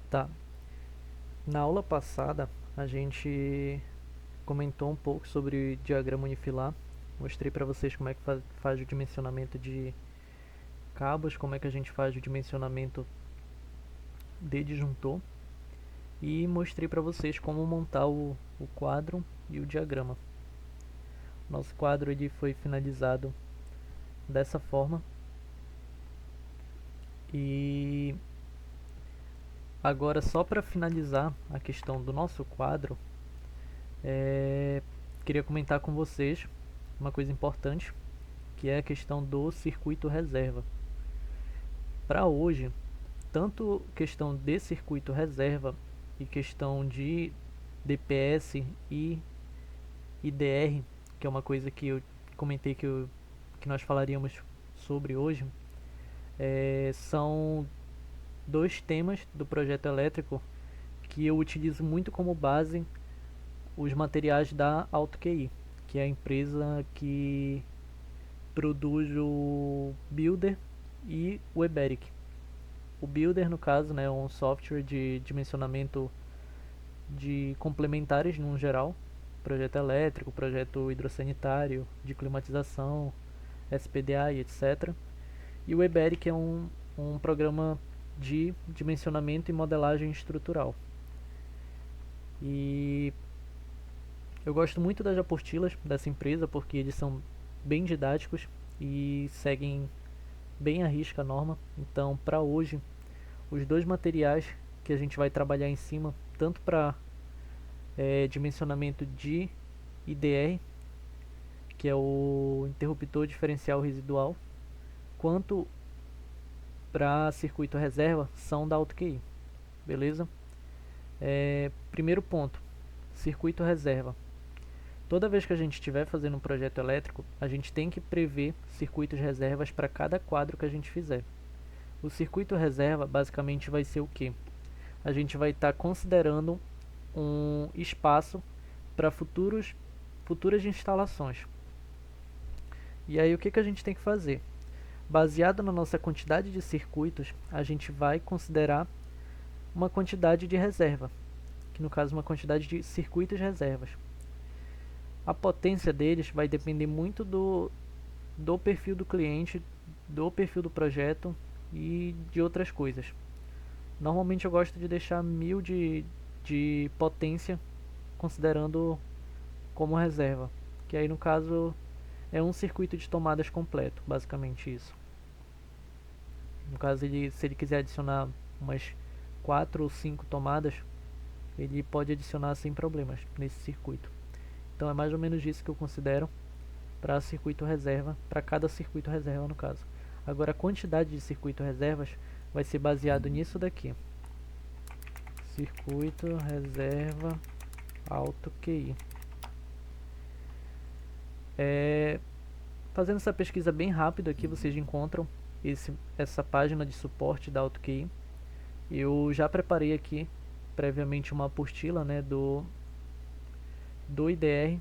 Tá. Na aula passada, a gente comentou um pouco sobre diagrama unifilar. Mostrei para vocês como é que faz o dimensionamento de cabos, como é que a gente faz o dimensionamento de disjuntor. E mostrei para vocês como montar o quadro e o diagrama. Nosso quadro ele foi finalizado dessa forma. E agora, só para finalizar a questão do nosso quadro, queria comentar com vocês uma coisa importante, que é a questão do circuito reserva. Para hoje, tanto questão de circuito reserva e questão de DPS e IDR, que é uma coisa que eu comentei que nós falaríamos sobre hoje, são dois temas do projeto elétrico que eu utilizo muito como base os materiais da AutoQI, que é a empresa que produz o Builder e o Eberic. O Builder, no caso, né, é um software de dimensionamento de complementares no geral, projeto elétrico, projeto hidrossanitário, de climatização, SPDA e etc. E o Eberic é um programa de dimensionamento e modelagem estrutural. E eu gosto muito das apostilas dessa empresa porque eles são bem didáticos e seguem bem à risca a norma. Então, para hoje, os dois materiais que a gente vai trabalhar em cima, tanto para dimensionamento de IDR, que é o interruptor diferencial residual, quanto para circuito reserva, são da AutoQI, beleza? Primeiro ponto, circuito reserva. Toda vez que a gente estiver fazendo um projeto elétrico, a gente tem que prever circuitos reservas para cada quadro que a gente fizer. O circuito reserva basicamente vai ser o que? A gente vai estar considerando um espaço para futuras instalações. E aí o que a gente tem que fazer? Baseado na nossa quantidade de circuitos, a gente vai considerar uma quantidade de reserva, que no caso é uma quantidade de circuitos reservas. A potência deles vai depender muito do perfil do cliente, do perfil do projeto e de outras coisas. Normalmente eu gosto de deixar 1000 de potência, considerando como reserva, que aí no caso é um circuito de tomadas completo, basicamente isso. No caso, se ele quiser adicionar umas 4 ou 5 tomadas, ele pode adicionar sem problemas nesse circuito. Então é mais ou menos isso que eu considero para circuito reserva, para cada circuito reserva no caso. Agora a quantidade de circuito reservas vai ser baseado nisso daqui. Circuito reserva AutoQI. Fazendo essa pesquisa bem rápido aqui, vocês encontram essa página de suporte da AutoQI. Eu já preparei aqui previamente uma apostila, né, do IDR,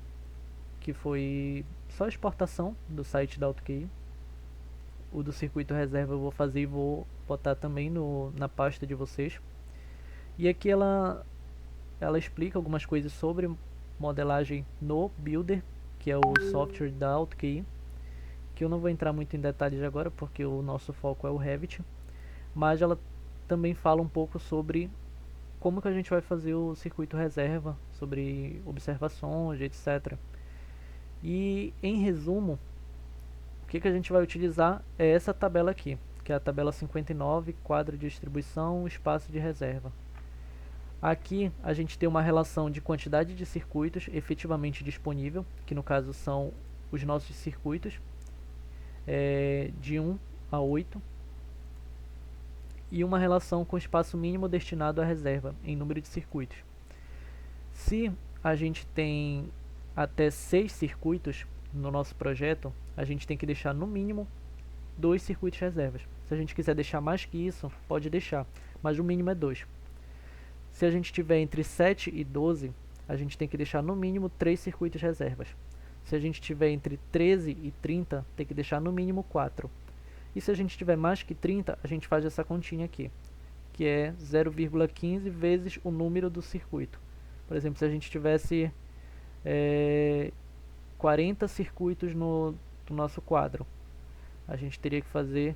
que foi só exportação do site da AutoQI. O do circuito reserva eu vou fazer e vou botar também na pasta de vocês. E aqui ela explica algumas coisas sobre modelagem no Builder, que é o software da AutoQI, que eu não vou entrar muito em detalhes agora porque o nosso foco é o Revit, mas ela também fala um pouco sobre como que a gente vai fazer o circuito reserva, sobre observações, etc. E em resumo, o que a gente vai utilizar é essa tabela aqui, que é a tabela 59, quadro de distribuição, espaço de reserva. Aqui a gente tem uma relação de quantidade de circuitos efetivamente disponível, que no caso são os nossos circuitos, de 1 a 8, e uma relação com o espaço mínimo destinado à reserva em número de circuitos. Se a gente tem até 6 circuitos no nosso projeto, a gente tem que deixar no mínimo 2 circuitos reservas. Se a gente quiser deixar mais que isso, pode deixar, mas o mínimo é 2. Se a gente tiver entre 7 e 12, a gente tem que deixar no mínimo 3 circuitos reservas. Se a gente tiver entre 13 e 30, tem que deixar no mínimo 4. E se a gente tiver mais que 30, a gente faz essa continha aqui, que é 0,15 vezes o número do circuito. Por exemplo, se a gente tivesse 40 circuitos no nosso quadro, a gente teria que fazer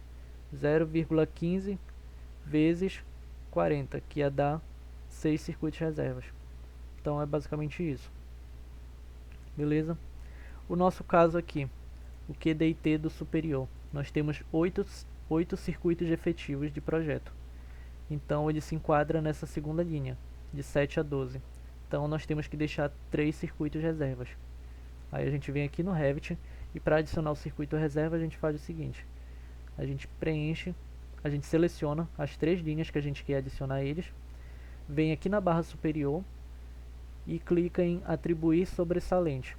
0,15 vezes 40, que ia dar 6 circuitos reservas. Então é basicamente isso. Beleza? O nosso caso aqui, o QDIT do superior, nós temos 8 circuitos efetivos de projeto. Então ele se enquadra nessa segunda linha, de 7 a 12. Então nós temos que deixar 3 circuitos reservas. Aí a gente vem aqui no Revit e para adicionar o circuito reserva a gente faz o seguinte: a gente preenche, a gente seleciona as 3 linhas que a gente quer adicionar eles, vem aqui na barra superior e clica em atribuir sobressalente.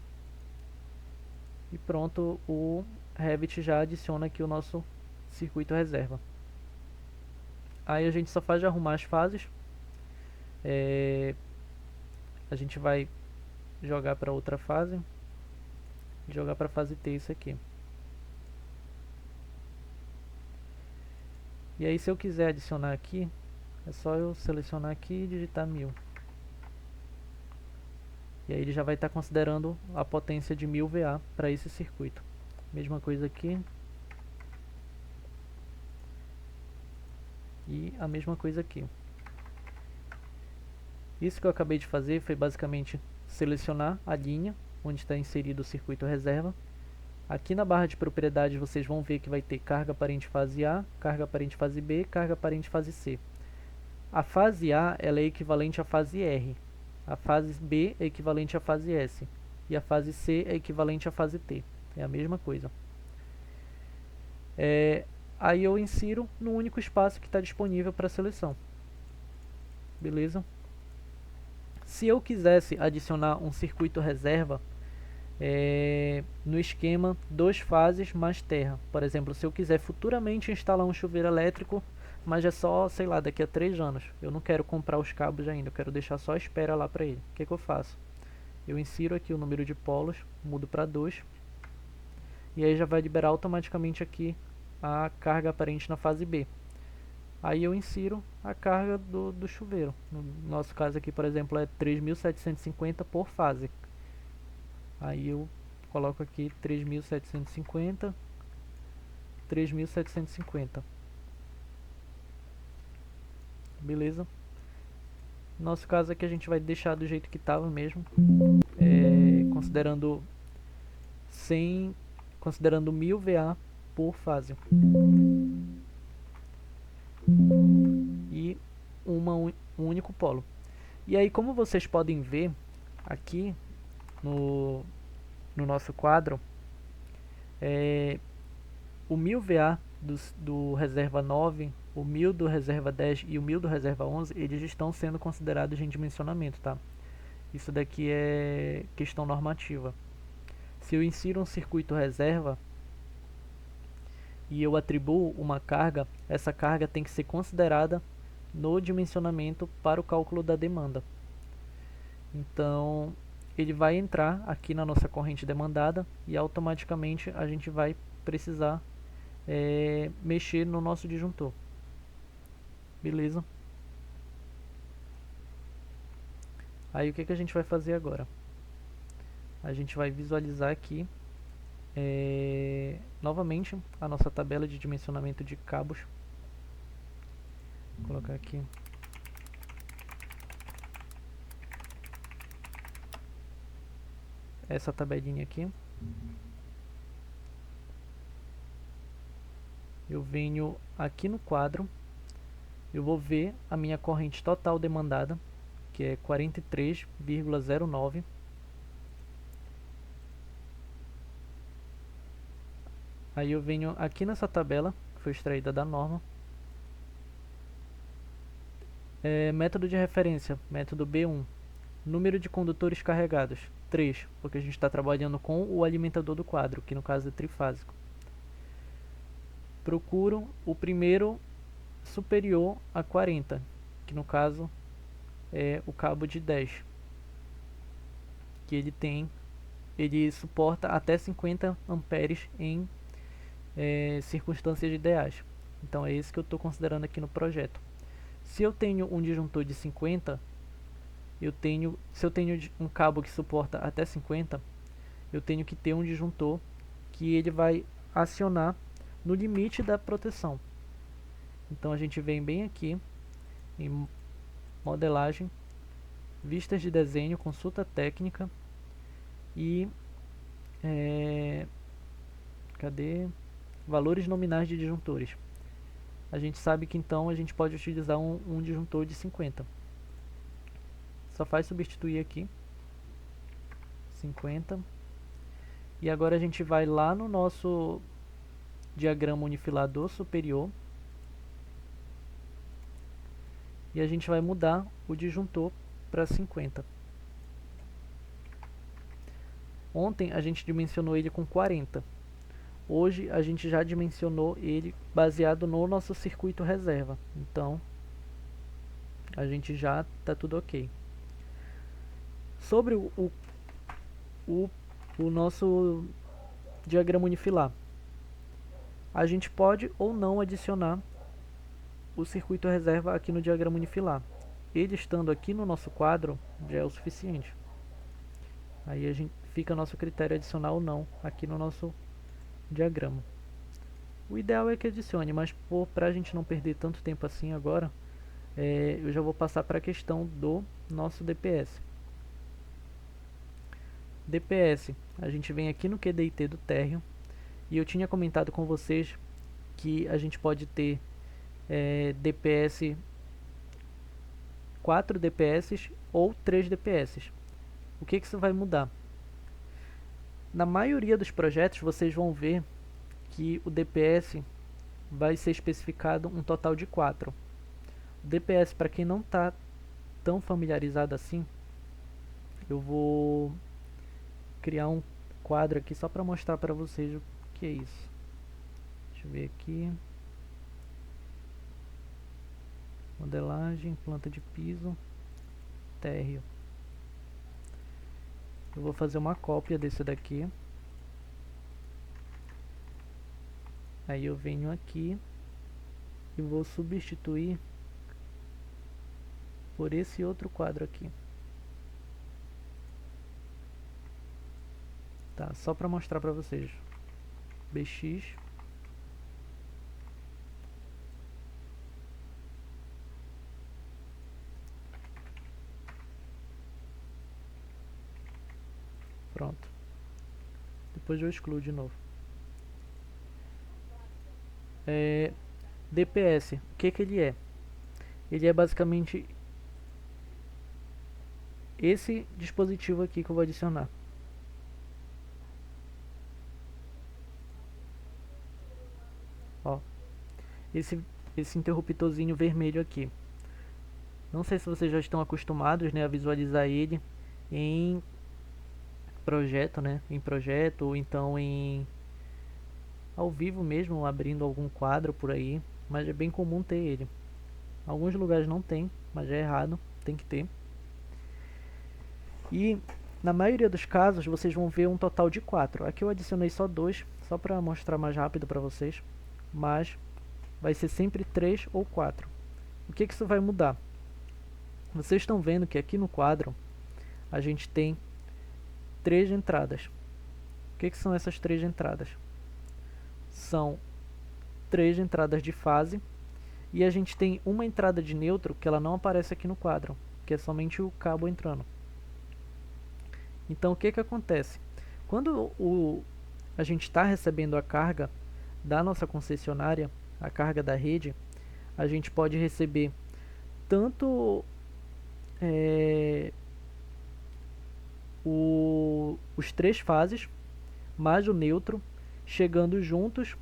E pronto, o Revit já adiciona aqui o nosso circuito reserva. Aí a gente só faz arrumar as fases. A gente vai jogar para outra fase, jogar para a fase T isso aqui. E aí se eu quiser adicionar aqui, é só eu selecionar aqui e digitar 1000. E aí ele já vai estar considerando a potência de 1000 VA para esse circuito. Mesma coisa aqui. E a mesma coisa aqui. Isso que eu acabei de fazer foi basicamente selecionar a linha onde está inserido o circuito reserva. Aqui na barra de propriedades vocês vão ver que vai ter carga aparente fase A, carga aparente fase B, carga aparente fase C. A fase A ela é equivalente à fase R, a fase B é equivalente à fase S e a fase C é equivalente à fase T. É a mesma coisa. Aí eu insiro no único espaço que está disponível para seleção. Beleza? Se eu quisesse adicionar um circuito reserva no esquema 2 fases mais terra, por exemplo, se eu quiser futuramente instalar um chuveiro elétrico, mas é só, sei lá, daqui a 3 anos, eu não quero comprar os cabos ainda, eu quero deixar só a espera lá para ele. O que eu faço? Eu insiro aqui o número de polos, mudo para 2, e aí já vai liberar automaticamente aqui a carga aparente na fase B. Aí eu insiro a carga do chuveiro. No nosso caso aqui, por exemplo, é 3.750 por fase. Aí eu coloco aqui 3.750, 3.750. Beleza? No nosso caso aqui a gente vai deixar do jeito que estava mesmo, considerando 1000 VA por fase. E um único polo. E aí, como vocês podem ver aqui no nosso quadro, o 1000 VA do reserva 9, o 1000 do reserva 10 e o 1000 do reserva 11, eles estão sendo considerados em dimensionamento, tá? Isso daqui é questão normativa. Se eu insiro um circuito reserva e eu atribuo uma carga, essa carga tem que ser considerada no dimensionamento para o cálculo da demanda. Então, ele vai entrar aqui na nossa corrente demandada e automaticamente a gente vai precisar mexer no nosso disjuntor. Beleza? Aí o que a gente vai fazer agora? A gente vai visualizar aqui novamente a nossa tabela de dimensionamento de cabos. Vou colocar aqui essa tabelinha aqui. Eu venho aqui no quadro, eu vou ver a minha corrente total demandada, que é 43,09. Aí eu venho aqui nessa tabela, que foi extraída da norma. Método de referência, método B1. Número de condutores carregados, 3, porque a gente está trabalhando com o alimentador do quadro, que no caso é trifásico. Procuro o primeiro superior a 40, que no caso é o cabo de 10, que ele suporta até 50 amperes em circunstâncias ideais. Então é esse que eu estou considerando aqui no projeto. Se eu tenho um disjuntor de 50, se eu tenho um cabo que suporta até 50, eu tenho que ter um disjuntor que ele vai acionar no limite da proteção. Então a gente vem bem aqui em modelagem, vistas de desenho, consulta técnica e cadê? Valores nominais de disjuntores. A gente sabe que então a gente pode utilizar um disjuntor de 50. Só faz substituir aqui 50. E agora a gente vai lá no nosso diagrama unifilador superior e a gente vai mudar o disjuntor para 50. Ontem a gente dimensionou ele com 40. Hoje a gente já dimensionou ele baseado no nosso circuito reserva. Então a gente já está tudo ok. Sobre o nosso diagrama unifilar, a gente pode ou não adicionar o circuito reserva aqui no diagrama unifilar. Ele estando aqui no nosso quadro já é o suficiente. Aí a gente fica a nosso critério adicionar ou não aqui no nosso diagrama. O ideal é que adicione, mas para a gente não perder tanto tempo assim agora, eu já vou passar para a questão do nosso DPS. DPS, a gente vem aqui no QDIT do térreo, e eu tinha comentado com vocês que a gente pode ter DPS 4 DPS ou 3 DPS. O que isso vai mudar? Na maioria dos projetos vocês vão ver que o DPS vai ser especificado um total de 4. O DPS, para quem não está tão familiarizado assim, eu vou criar um quadro aqui só para mostrar para vocês o que é isso. Deixa eu ver aqui. Modelagem, planta de piso, térreo. Eu vou fazer uma cópia desse daqui. Aí eu venho aqui e vou substituir por esse outro quadro aqui. Tá, só para mostrar para vocês. BX. Pronto. Depois eu excluo de novo. DPS, o que ele é? Ele é basicamente esse dispositivo aqui que eu vou adicionar. Ó, esse interruptorzinho vermelho aqui. Não sei se vocês já estão acostumados, né, a visualizar ele em projeto, né, em projeto ou então ao vivo mesmo, abrindo algum quadro por aí, mas é bem comum ter ele. Alguns lugares não tem, mas é errado, tem que ter. E na maioria dos casos vocês vão ver um total de 4. Aqui eu adicionei só 2, só para mostrar mais rápido para vocês, mas vai ser sempre 3 ou 4. O que isso vai mudar? Vocês estão vendo que aqui no quadro a gente tem 3 entradas. O que são essas 3 entradas? São 3 entradas de fase e a gente tem uma entrada de neutro que ela não aparece aqui no quadro, que é somente o cabo entrando. Então o que acontece? Quando a gente está recebendo a carga da nossa concessionária, a carga da rede, a gente pode receber tanto os 3 fases mais o neutro chegando juntos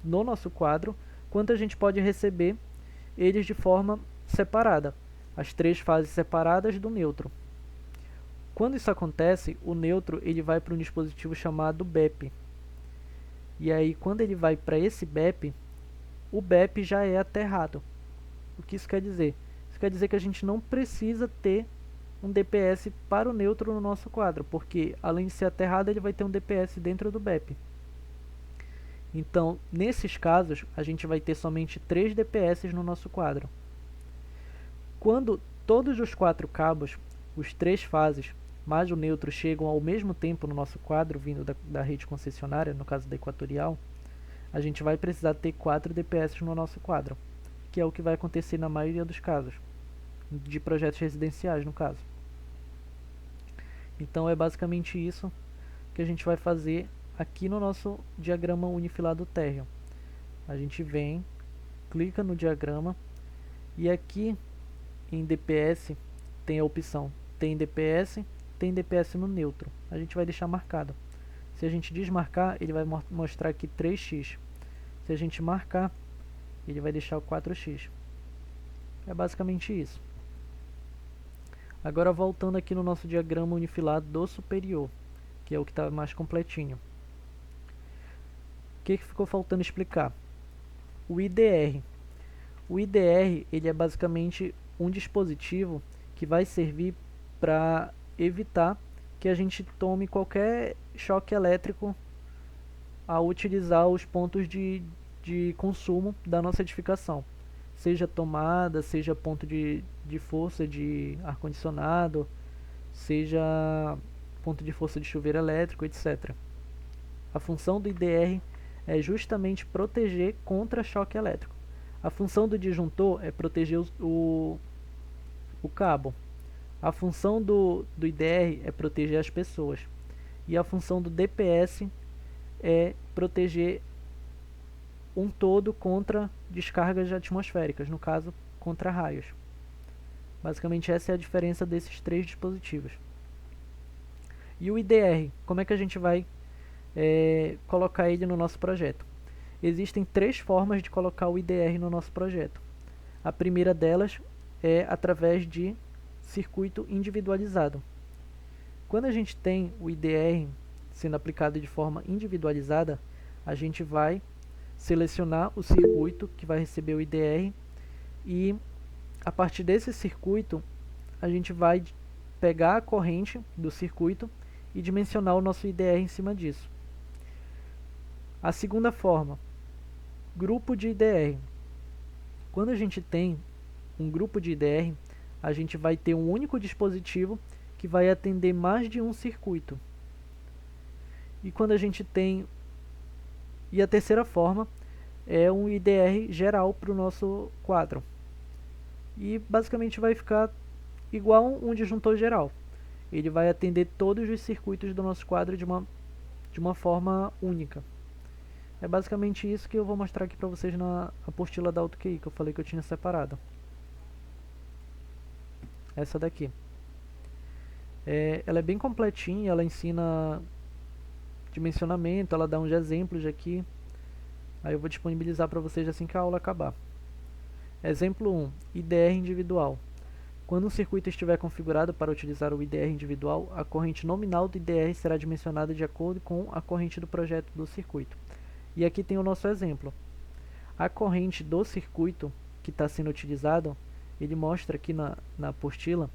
no nosso quadro, quanto a gente pode receber eles de forma separada, as 3 fases separadas do neutro. Quando isso acontece, o neutro ele vai para um dispositivo chamado BEP. E aí, quando ele vai para esse BEP, o BEP já é aterrado. O que isso quer dizer? Isso quer dizer que a gente não precisa ter um DPS para o neutro no nosso quadro, porque além de ser aterrado, ele vai ter um DPS dentro do BEP. Então, nesses casos, a gente vai ter somente 3 DPS no nosso quadro. Quando todos os 4 cabos, os 3 fases, mais o neutro chegam ao mesmo tempo no nosso quadro, vindo da rede concessionária, no caso da Equatorial, a gente vai precisar ter 4 DPS no nosso quadro, que é o que vai acontecer na maioria dos casos, de projetos residenciais no caso. Então é basicamente isso que a gente vai fazer aqui no nosso diagrama unifilado térreo. A gente vem, clica no diagrama e aqui em DPS tem a opção tem DPS no neutro. A gente vai deixar marcado. Se a gente desmarcar, ele vai mostrar aqui 3x. Se a gente marcar, ele vai deixar o 4x. É basicamente isso. Agora voltando aqui no nosso diagrama unifilado do superior, que é o que está mais completinho. O que ficou faltando explicar? O IDR. O IDR ele é basicamente um dispositivo que vai servir para evitar que a gente tome qualquer choque elétrico ao utilizar os pontos de consumo da nossa edificação. Seja tomada, seja ponto de força de ar-condicionado, seja ponto de força de chuveiro elétrico, etc. A função do IDR é justamente proteger contra choque elétrico. A função do disjuntor é proteger o cabo. A função do IDR é proteger as pessoas. E a função do DPS é proteger um todo contra descargas atmosféricas, no caso, contra raios. Basicamente essa é a diferença desses 3 dispositivos. E o IDR, como é que a gente vai colocar ele no nosso projeto? Existem 3 formas de colocar o IDR no nosso projeto. A primeira delas é através de circuito individualizado. Quando a gente tem o IDR sendo aplicado de forma individualizada, a gente vai selecionar o circuito que vai receber o IDR e a partir desse circuito a gente vai pegar a corrente do circuito e dimensionar o nosso IDR em cima disso. A segunda forma, grupo de IDR. Quando a gente tem um grupo de IDR, a gente vai ter um único dispositivo que vai atender mais de um circuito. E quando a gente tem... E a terceira forma é um IDR geral para o nosso quadro. E basicamente vai ficar igual um disjuntor geral. Ele vai atender todos os circuitos do nosso quadro de uma forma única. É basicamente isso que eu vou mostrar aqui para vocês na apostila da AutoQI, que eu falei que eu tinha separado. Essa daqui. Ela é bem completinha, ela ensina dimensionamento, ela dá uns exemplos aqui. Aí eu vou disponibilizar para vocês assim que a aula acabar. Exemplo 1, IDR individual. Quando um circuito estiver configurado para utilizar o IDR individual, a corrente nominal do IDR será dimensionada de acordo com a corrente do projeto do circuito. E aqui tem o nosso exemplo. A corrente do circuito que está sendo utilizado, ele mostra aqui na apostila,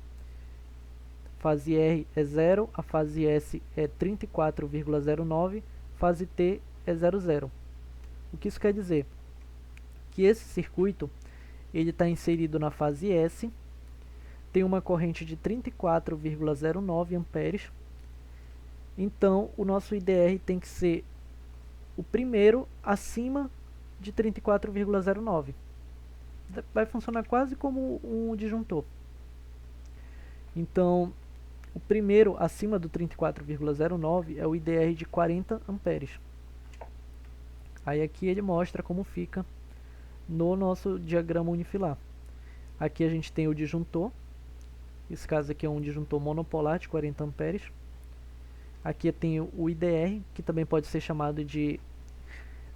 fase R é 0, a fase S é 34,09, fase T é 00. O que isso quer dizer? Que esse circuito ele está inserido na fase S, tem uma corrente de 34,09 amperes, então o nosso IDR tem que ser o primeiro acima de 34,09. Vai funcionar quase como um disjuntor. Então, o primeiro acima do 34,09 é o IDR de 40 amperes. Aí aqui ele mostra como fica no nosso diagrama unifilar. Aqui a gente tem o disjuntor. Esse caso aqui é um disjuntor monopolar de 40 amperes. Aqui tem o IDR, que também pode ser chamado de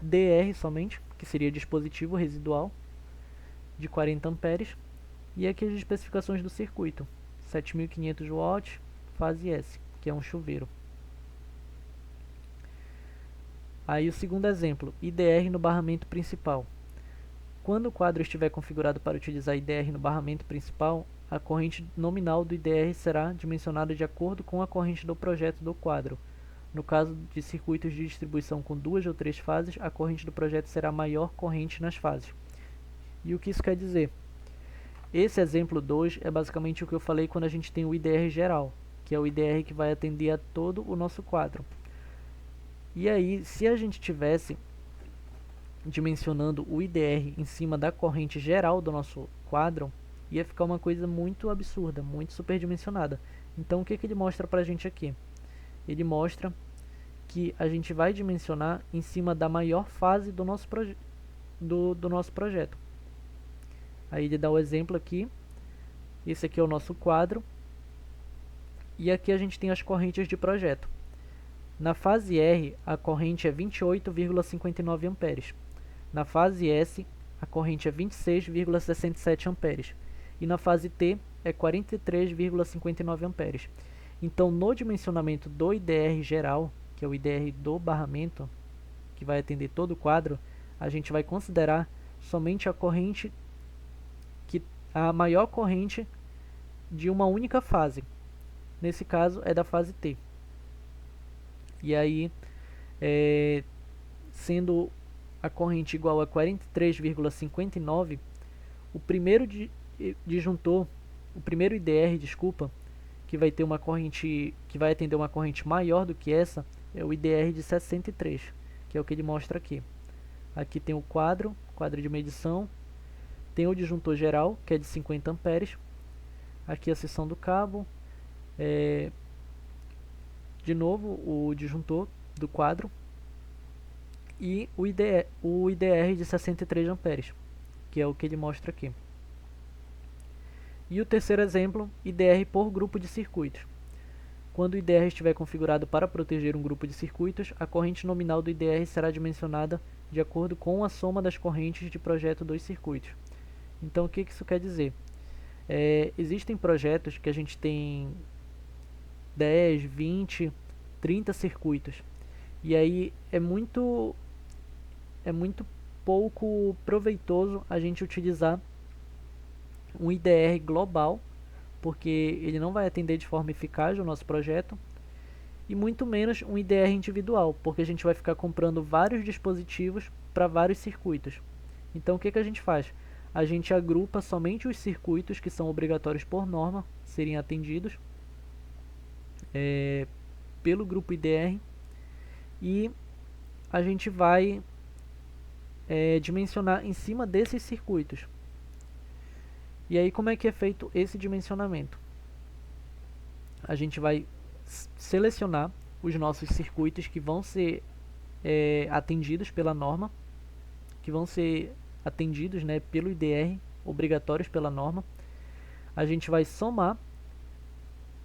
DR somente, que seria dispositivo residual, de 40 amperes. E aqui as especificações do circuito. 7500 watts, fase S, que é um chuveiro. Aí o segundo exemplo, IDR no barramento principal. Quando o quadro estiver configurado para utilizar IDR no barramento principal, a corrente nominal do IDR será dimensionada de acordo com a corrente do projeto do quadro. No caso de circuitos de distribuição com 2 ou 3 fases, a corrente do projeto será a maior corrente nas fases. E o que isso quer dizer? esse exemplo 2 é basicamente o que eu falei quando a gente tem o IDR geral, que é o IDR que vai atender a todo o nosso quadro. E aí, se a gente tivesse dimensionando o IDR em cima da corrente geral do nosso quadro, ia ficar uma coisa muito absurda, muito superdimensionada. Então, o que ele mostra pra gente aqui? Ele mostra que a gente vai dimensionar em cima da maior fase do nosso, do nosso projeto. Aí ele dá o exemplo aqui. Esse aqui é o nosso quadro. E aqui a gente tem as correntes de projeto. Na fase R, a corrente é 28,59 amperes. Na fase S, a corrente é 26,67 amperes. E na fase T, é 43,59 amperes. Então, no dimensionamento do IDR geral, que é o IDR do barramento, que vai atender todo o quadro, a gente vai considerar somente a corrente, a maior corrente de uma única fase. Nesse caso, é da fase T. E aí, sendo a corrente igual a 43,59, o primeiro disjuntor, o primeiro IDR, desculpa, que vai ter uma corrente, que vai atender uma corrente maior do que essa, é o IDR de 63, que é o que ele mostra aqui. Aqui tem o quadro de medição, tem o disjuntor geral, que é de 50 amperes, aqui a seção do cabo, de novo o disjuntor do quadro, e o IDR de 63 amperes, que é o que ele mostra aqui. E o terceiro exemplo, IDR por grupo de circuitos. Quando o IDR estiver configurado para proteger um grupo de circuitos, a corrente nominal do IDR será dimensionada de acordo com a soma das correntes de projeto dos circuitos. Então, o que isso quer dizer? Existem projetos que a gente tem 10, 20, 30 circuitos. E aí é muito pouco proveitoso a gente utilizar um IDR global, porque ele não vai atender de forma eficaz o nosso projeto, e muito menos um IDR individual, porque a gente vai ficar comprando vários dispositivos para vários circuitos. Então o que a gente faz? A gente agrupa somente os circuitos que são obrigatórios por norma serem atendidos pelo grupo IDR, e a gente vai dimensionar em cima desses circuitos. E aí, como é que é feito esse dimensionamento? A gente vai selecionar os nossos circuitos que vão ser atendidos pela norma, que vão ser atendidos, né, pelo IDR, obrigatórios pela norma. A gente vai somar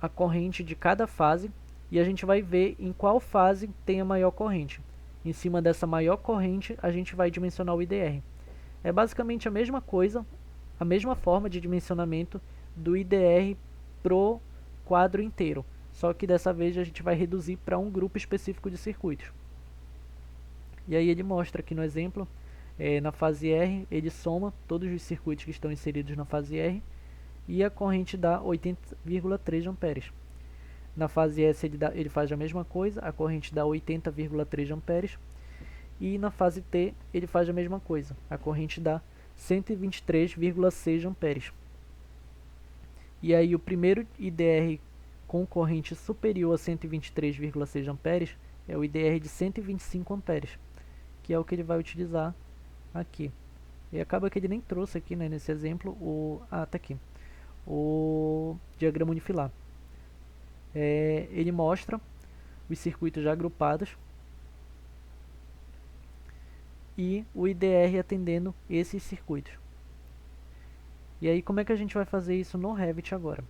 a corrente de cada fase e a gente vai ver em qual fase tem a maior corrente. Em cima dessa maior corrente, a gente vai dimensionar o IDR. É basicamente a mesma coisa, a mesma forma de dimensionamento do IDR pro quadro inteiro, só que dessa vez a gente vai reduzir para um grupo específico de circuitos. E aí ele mostra aqui no exemplo, na fase R, ele soma todos os circuitos que estão inseridos na fase R e a corrente dá 80,3 amperes. Na fase S ele faz a mesma coisa, a corrente dá 80,3 amperes. E na fase T ele faz a mesma coisa, a corrente dá 123,6 amperes. E aí o primeiro IDR com corrente superior a 123,6 amperes é o IDR de 125 amperes, que é o que ele vai utilizar aqui. E acaba que ele nem trouxe aqui, né, nesse exemplo, tá aqui, o diagrama unifilar. Ele mostra os circuitos já agrupados e o IDR atendendo esses circuitos. E aí, como é que a gente vai fazer isso no Revit agora?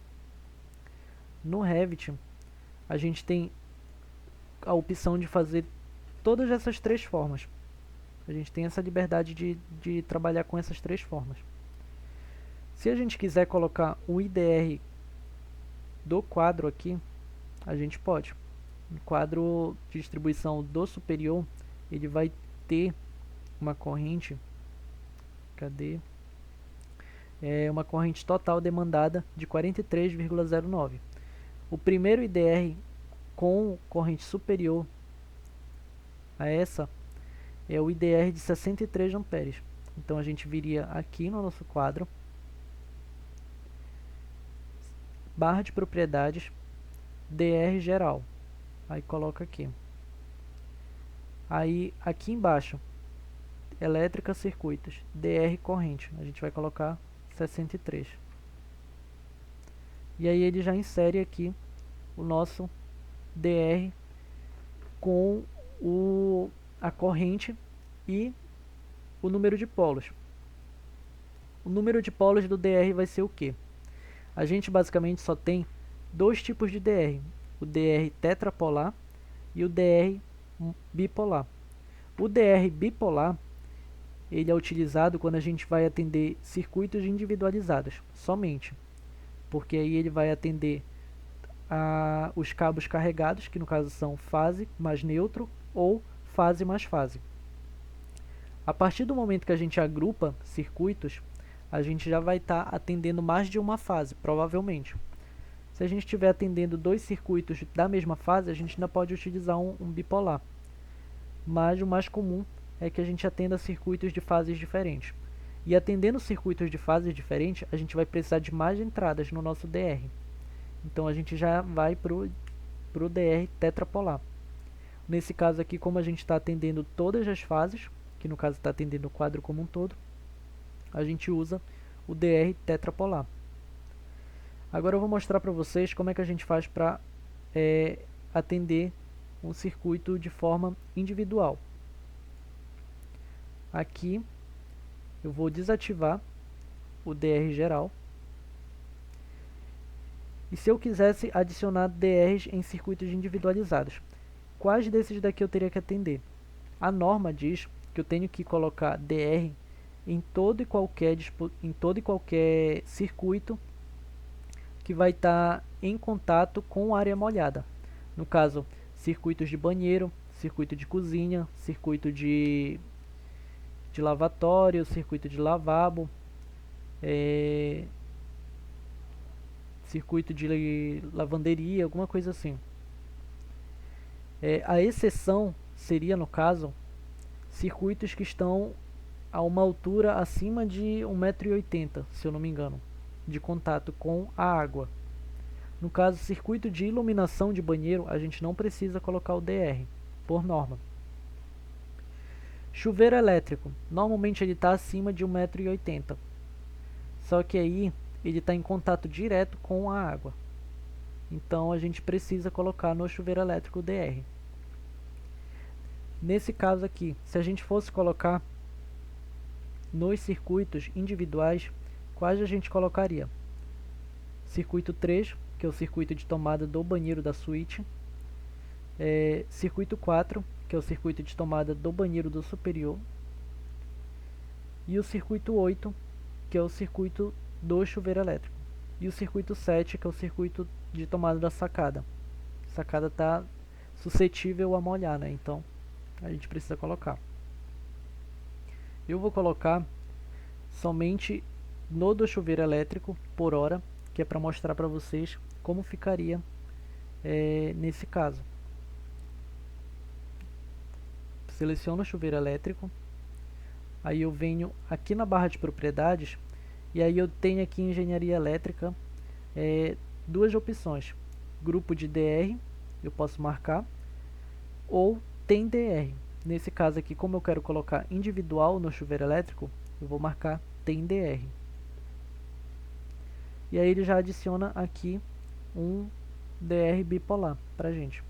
No Revit, a gente tem a opção de fazer todas essas três formas. A gente tem essa liberdade de trabalhar com essas três formas. Se a gente quiser colocar o IDR do quadro aqui, a gente pode. O quadro de distribuição do superior, ele vai ter uma corrente, uma corrente total demandada de 43,09. O primeiro IDR com corrente superior a essa é o IDR de 63 amperes. Então a gente viria aqui no nosso quadro, barra de propriedades, DR geral. Aí coloca aqui. Aí aqui embaixo, elétrica, circuitos, DR corrente. A gente vai colocar 63. E aí ele já insere aqui o nosso DR com a corrente e o número de polos. O número de polos do DR vai ser o quê? A gente basicamente só tem dois tipos de DR, o DR tetrapolar e o DR bipolar. O DR bipolar ele é utilizado quando a gente vai atender circuitos individualizados, somente, porque aí ele vai atender os cabos carregados, que no caso são fase mais neutro ou fase mais fase. A partir do momento que a gente agrupa circuitos, a gente já vai estar atendendo mais de uma fase, provavelmente. Se a gente estiver atendendo dois circuitos da mesma fase, a gente ainda pode utilizar um bipolar. Mas o mais comum é que a gente atenda circuitos de fases diferentes. E atendendo circuitos de fases diferentes, a gente vai precisar de mais entradas no nosso DR. Então a gente já vai para o DR tetrapolar. Nesse caso aqui, como a gente está atendendo todas as fases, que no caso está atendendo o quadro como um todo, a gente usa o DR tetrapolar. Agora eu vou mostrar para vocês como é que a gente faz para atender um circuito de forma individual. Aqui eu vou desativar o DR geral. E se eu quisesse adicionar DRs em circuitos individualizados, quais desses daqui eu teria que atender? A norma diz que eu tenho que colocar DR em todo e qualquer circuito que vai estar em contato com área molhada. No caso, circuitos de banheiro, circuito de cozinha, circuito de lavatório, circuito de lavabo, circuito de lavanderia, alguma coisa assim. A exceção seria, no caso, circuitos que estão a uma altura acima de 1,80 m, se eu não me engano, de contato com a água. No caso, circuito de iluminação de banheiro, a gente não precisa colocar o DR, por norma. Chuveiro elétrico, normalmente ele está acima de 1,80 m. Só que aí ele está em contato direto com a água. Então a gente precisa colocar no chuveiro elétrico o DR. Nesse caso aqui, se a gente fosse colocar nos circuitos individuais, quais a gente colocaria? Circuito 3, que é o circuito de tomada do banheiro da suíte. Circuito 4, que é o circuito de tomada do banheiro do superior. E o circuito 8, que é o circuito do chuveiro elétrico. E o circuito 7, que é o circuito de tomada da sacada. A sacada está suscetível a molhar, né? Então a gente precisa colocar. Eu vou colocar somente no do chuveiro elétrico por hora, que é para mostrar para vocês como ficaria nesse caso. Seleciono o chuveiro elétrico, aí eu venho aqui na barra de propriedades e aí eu tenho aqui em engenharia elétrica duas opções: grupo de DR, eu posso marcar, ou tem DR. Nesse caso aqui, como eu quero colocar individual no chuveiro elétrico, eu vou marcar tem DR. E aí ele já adiciona aqui um DR bipolar pra gente.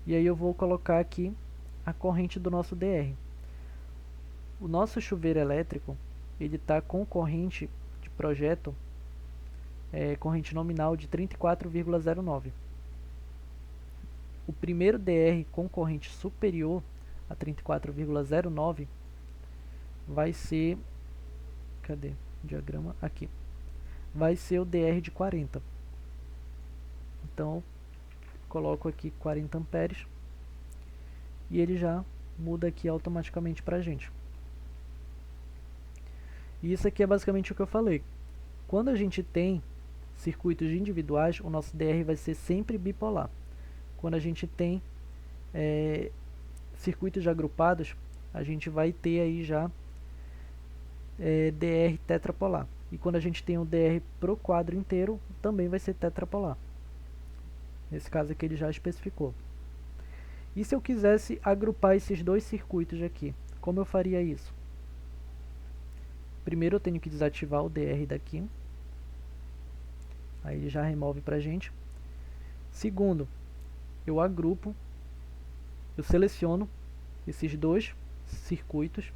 E aí eu vou colocar aqui a corrente do nosso DR. O nosso chuveiro elétrico, ele está com corrente de projeto, corrente nominal de 34,09. O primeiro DR com corrente superior a 34,09 vai ser, cadê o diagrama? Aqui. Vai ser o DR de 40. Então, coloco aqui 40 amperes e ele já muda aqui automaticamente para a gente. E isso aqui é basicamente o que eu falei. Quando a gente tem circuitos individuais, o nosso DR vai ser sempre bipolar. Quando a gente tem circuitos agrupados, a gente vai ter aí já DR tetrapolar. E quando a gente tem o DR pro quadro inteiro, também vai ser tetrapolar. Nesse caso aqui ele já especificou. E se eu quisesse agrupar esses dois circuitos aqui, como eu faria isso? Primeiro eu tenho que desativar o DR daqui. Aí ele já remove pra gente. Segundo, eu agrupo, eu seleciono esses dois circuitos.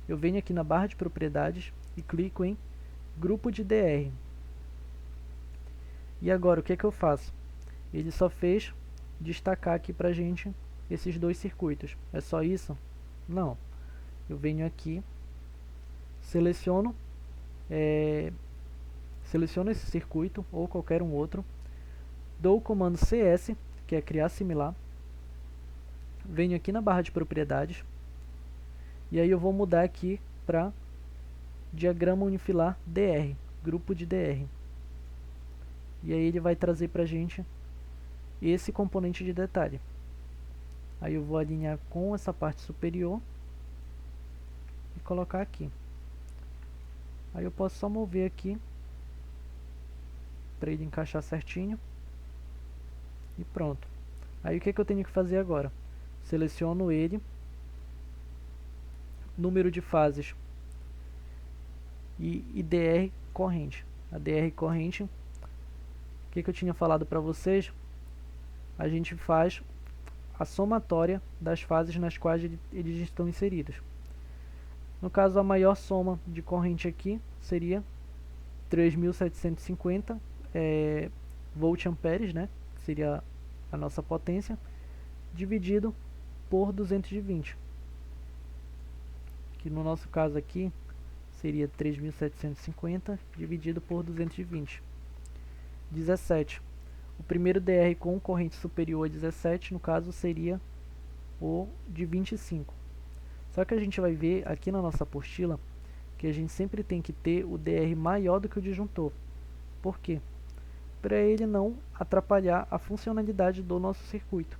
Eu venho aqui na barra de propriedades e clico em grupo de DR. E agora o que é que eu faço? Ele só fez destacar aqui pra gente esses dois circuitos. É só isso? Não. Eu venho aqui, seleciono esse circuito ou qualquer um outro, dou o comando CS, que é criar similar, venho aqui na barra de propriedades e aí eu vou mudar aqui para diagrama unifilar DR, grupo de DR. E aí ele vai trazer pra gente esse componente de detalhe. Aí eu vou alinhar com essa parte superior e colocar aqui. Aí eu posso só mover aqui para ele encaixar certinho. E pronto. Aí o que é que eu tenho que fazer agora? Seleciono ele, número de fases e DR corrente. A DR corrente, o que eu tinha falado para vocês? A gente faz a somatória das fases nas quais eles estão inseridos. No caso, a maior soma de corrente aqui seria 3.750 volt-amperes, né? Que seria a nossa potência, dividido por 220. Que no nosso caso aqui seria 3.750 dividido por 220. 17. O primeiro DR com corrente superior a 17, no caso, seria o de 25. Só que a gente vai ver aqui na nossa apostila que a gente sempre tem que ter o DR maior do que o disjuntor. Por quê? Para ele não atrapalhar a funcionalidade do nosso circuito.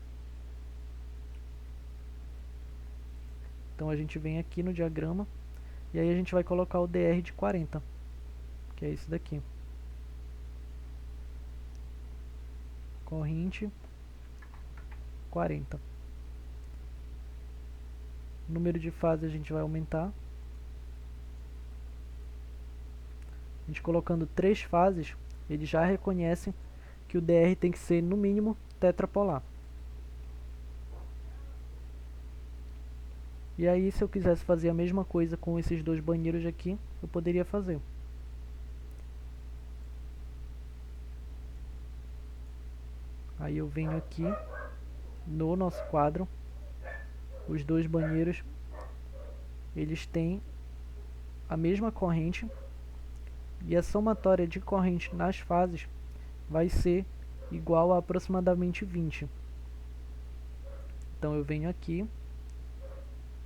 Então a gente vem aqui no diagrama e aí a gente vai colocar o DR de 40, que é esse daqui. Corrente 40. O número de fases a gente vai aumentar. A gente colocando 3 fases, ele já reconhece que o DR tem que ser no mínimo tetrapolar. E aí, se eu quisesse fazer a mesma coisa com esses dois banheiros aqui, eu poderia fazer. Aí eu venho aqui no nosso quadro, os dois banheiros, eles têm a mesma corrente e a somatória de corrente nas fases vai ser igual a aproximadamente 20. Então eu venho aqui,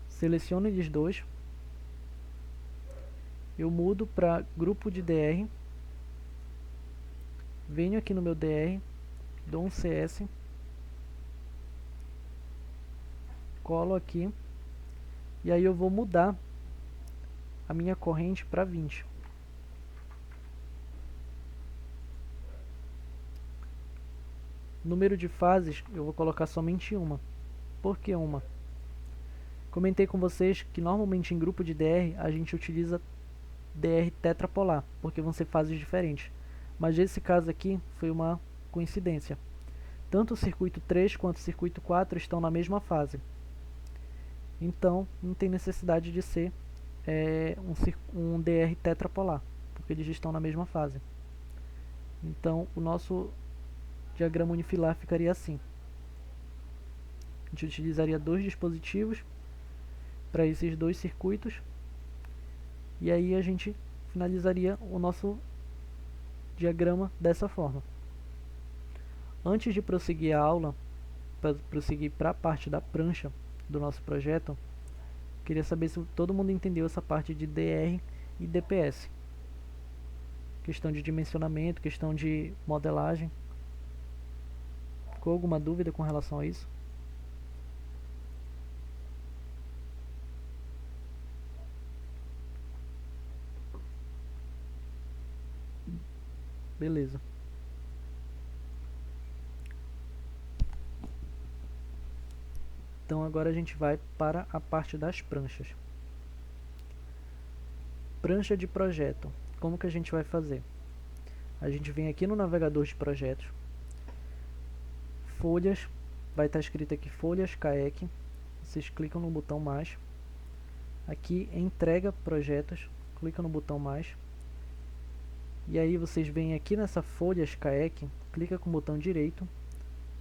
seleciono eles dois, eu mudo para grupo de DR, venho aqui no meu DR, dou um CS, colo aqui e aí eu vou mudar a minha corrente para 20. Número de fases eu vou colocar somente uma. Por que uma? Comentei com vocês que normalmente em grupo de DR a gente utiliza DR tetrapolar, porque vão ser fases diferentes. Mas nesse caso aqui foi uma coincidência. Tanto o circuito 3 quanto o circuito 4 estão na mesma fase. Então não tem necessidade de ser um DR tetrapolar, porque eles estão na mesma fase. Então o nosso diagrama unifilar ficaria assim. A gente utilizaria dois dispositivos para esses dois circuitos e aí a gente finalizaria o nosso diagrama dessa forma. Antes de prosseguir a aula, para prosseguir para a parte da prancha do nosso projeto, queria saber se todo mundo entendeu essa parte de DR e DPS. Questão de dimensionamento, questão de modelagem. Ficou alguma dúvida com relação a isso? Beleza. Então agora a gente vai para a parte das pranchas. Prancha de projeto. Como que a gente vai fazer? A gente vem aqui no navegador de projetos. Folhas. Vai estar escrito aqui Folhas CAEC. Vocês clicam no botão mais. Aqui entrega projetos. Clica no botão mais. E aí vocês vêm aqui nessa Folhas CAEC. Clica com o botão direito.